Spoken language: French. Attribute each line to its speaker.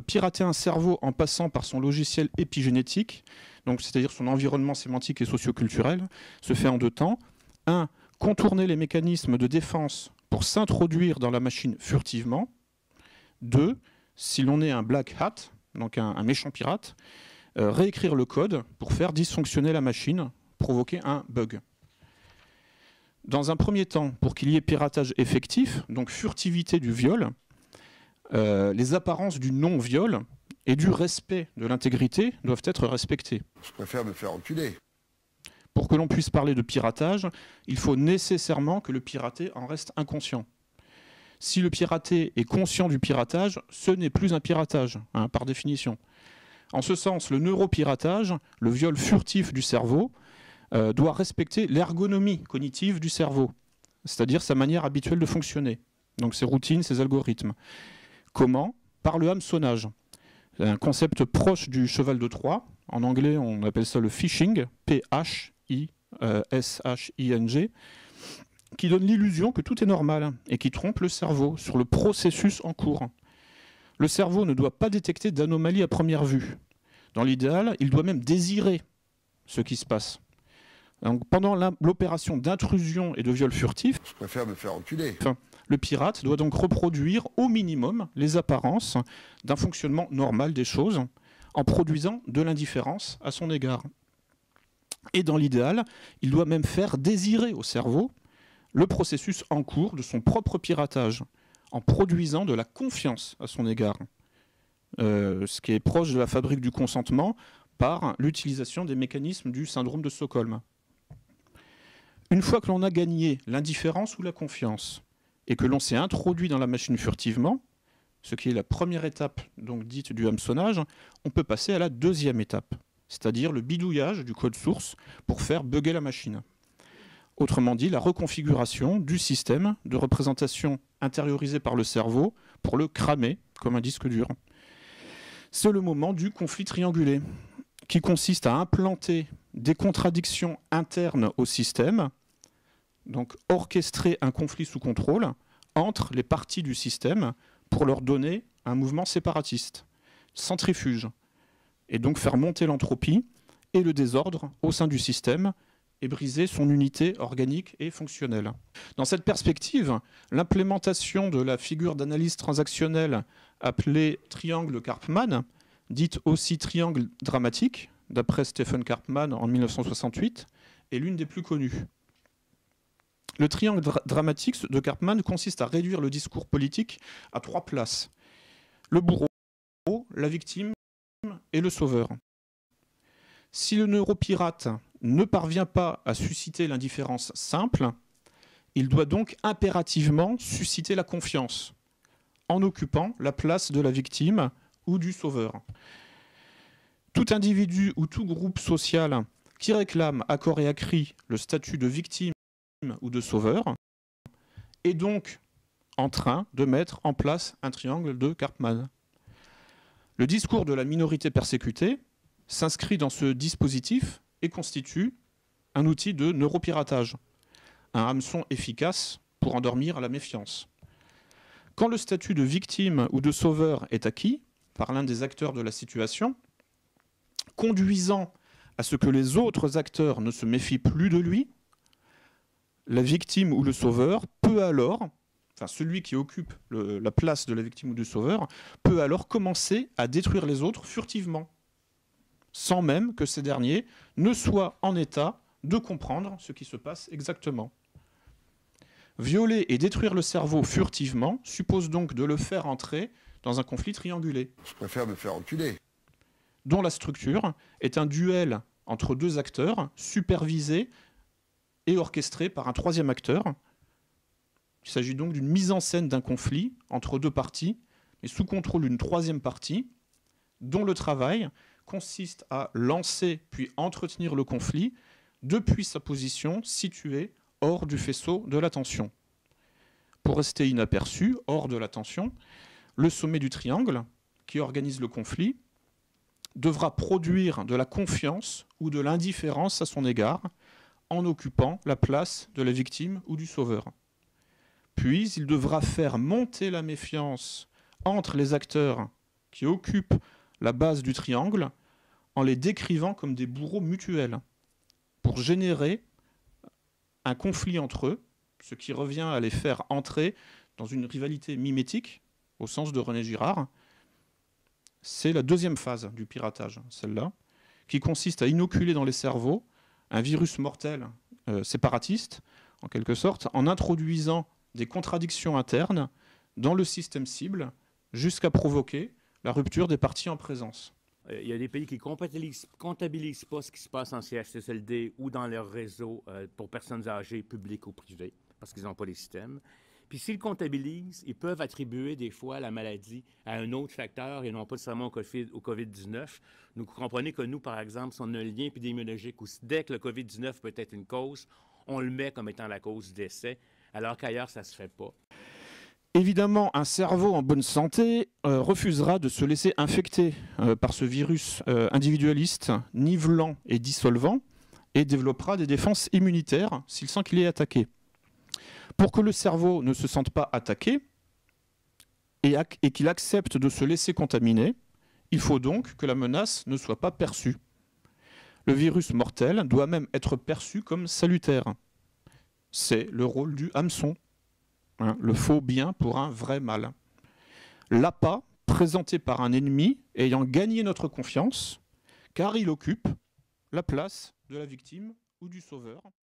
Speaker 1: Pirater un cerveau en passant par son logiciel épigénétique, c'est-à-dire son environnement sémantique et socioculturel, se fait en deux temps. 1. Contourner les mécanismes de défense pour s'introduire dans la machine furtivement. 2. Si l'on est un black hat, donc un méchant pirate, réécrire le code pour faire dysfonctionner la machine, provoquer un bug. Dans un premier temps, pour qu'il y ait piratage effectif, donc furtivité du viol, les apparences du non-viol et du respect de l'intégrité doivent être respectées.
Speaker 2: Je préfère me faire enculer.
Speaker 1: Pour que l'on puisse parler de piratage, il faut nécessairement que le piraté en reste inconscient. Si le piraté est conscient du piratage, ce n'est plus un piratage, par définition. En ce sens, le neuropiratage, le viol furtif du cerveau, doit respecter l'ergonomie cognitive du cerveau, c'est-à-dire sa manière habituelle de fonctionner, donc ses routines, ses algorithmes. Comment? Par le hameçonnage. Un concept proche du cheval de Troie. En anglais, on appelle ça le phishing, P-H-I-S-H-I-N-G, qui donne l'illusion que tout est normal et qui trompe le cerveau sur le processus en cours. Le cerveau ne doit pas détecter d'anomalie à première vue. Dans l'idéal, il doit même désirer ce qui se passe. Donc, pendant l'opération d'intrusion et de viol furtif,
Speaker 2: je préfère me faire enculer.
Speaker 1: Le pirate doit donc reproduire au minimum les apparences d'un fonctionnement normal des choses en produisant de l'indifférence à son égard. Et dans l'idéal, il doit même faire désirer au cerveau le processus en cours de son propre piratage en produisant de la confiance à son égard. Ce qui est proche de la fabrique du consentement par l'utilisation des mécanismes du syndrome de Stockholm. Une fois que l'on a gagné l'indifférence ou la confiance, et que l'on s'est introduit dans la machine furtivement, ce qui est la première étape donc dite du hameçonnage, on peut passer à la deuxième étape, c'est-à-dire le bidouillage du code source pour faire bugger la machine. Autrement dit, la reconfiguration du système de représentation intériorisé par le cerveau pour le cramer comme un disque dur. C'est le moment du conflit triangulé, qui consiste à implanter des contradictions internes au système, donc orchestrer un conflit sous contrôle entre les parties du système pour leur donner un mouvement séparatiste, centrifuge, et donc faire monter l'entropie et le désordre au sein du système et briser son unité organique et fonctionnelle. Dans cette perspective, l'implémentation de la figure d'analyse transactionnelle appelée triangle Karpman, dite aussi triangle dramatique, d'après Stephen Karpman en 1968, est l'une des plus connues. Le triangle dramatique de Karpman consiste à réduire le discours politique à trois places. Le bourreau, la victime et le sauveur. Si le neuropirate ne parvient pas à susciter l'indifférence simple, il doit donc impérativement susciter la confiance, en occupant la place de la victime ou du sauveur. Tout individu ou tout groupe social qui réclame à corps et à cri le statut de victime ou de sauveur est donc en train de mettre en place un triangle de Karpman. Le discours de la minorité persécutée s'inscrit dans ce dispositif et constitue un outil de neuropiratage, un hameçon efficace pour endormir la méfiance. Quand le statut de victime ou de sauveur est acquis par l'un des acteurs de la situation, conduisant à ce que les autres acteurs ne se méfient plus de lui, la victime ou le sauveur peut alors, enfin celui qui occupe la place de la victime ou du sauveur, peut alors commencer à détruire les autres furtivement, sans même que ces derniers ne soient en état de comprendre ce qui se passe exactement. Violer et détruire le cerveau furtivement suppose donc de le faire entrer dans un conflit triangulé.
Speaker 2: Je préfère me faire enculer.
Speaker 1: Dont la structure est un duel entre deux acteurs supervisés et orchestré par un troisième acteur. Il s'agit donc d'une mise en scène d'un conflit entre deux parties, mais sous contrôle d'une troisième partie, dont le travail consiste à lancer puis entretenir le conflit depuis sa position située hors du faisceau de l'attention. Pour rester inaperçu, hors de l'attention, le sommet du triangle, qui organise le conflit, devra produire de la confiance ou de l'indifférence à son égard, en occupant la place de la victime ou du sauveur. Puis, il devra faire monter la méfiance entre les acteurs qui occupent la base du triangle en les décrivant comme des bourreaux mutuels pour générer un conflit entre eux, ce qui revient à les faire entrer dans une rivalité mimétique, au sens de René Girard. C'est la deuxième phase du piratage, celle-là, qui consiste à inoculer dans les cerveaux un virus mortel séparatiste, en quelque sorte, en introduisant des contradictions internes dans le système cible, jusqu'à provoquer la rupture des parties en présence.
Speaker 3: Il y a des pays qui ne comptabilisent pas ce qui se passe en CHSLD ou dans leur réseau pour personnes âgées, publiques ou privées, parce qu'ils n'ont pas les systèmes. Puis s'ils comptabilisent, ils peuvent attribuer des fois la maladie à un autre facteur et non pas seulement au COVID-19. Vous comprenez que nous, par exemple, si on a un lien épidémiologique où dès que le COVID-19 peut être une cause, on le met comme étant la cause du décès, alors qu'ailleurs, ça ne se fait pas.
Speaker 1: Évidemment, un cerveau en bonne santé refusera de se laisser infecter par ce virus individualiste, nivelant et dissolvant, et développera des défenses immunitaires s'il sent qu'il est attaqué. Pour que le cerveau ne se sente pas attaqué et qu'il accepte de se laisser contaminer, il faut donc que la menace ne soit pas perçue. Le virus mortel doit même être perçu comme salutaire. C'est le rôle du hameçon. Le faux bien pour un vrai mal. L'appât présenté par un ennemi ayant gagné notre confiance, car il occupe la place de la victime ou du sauveur.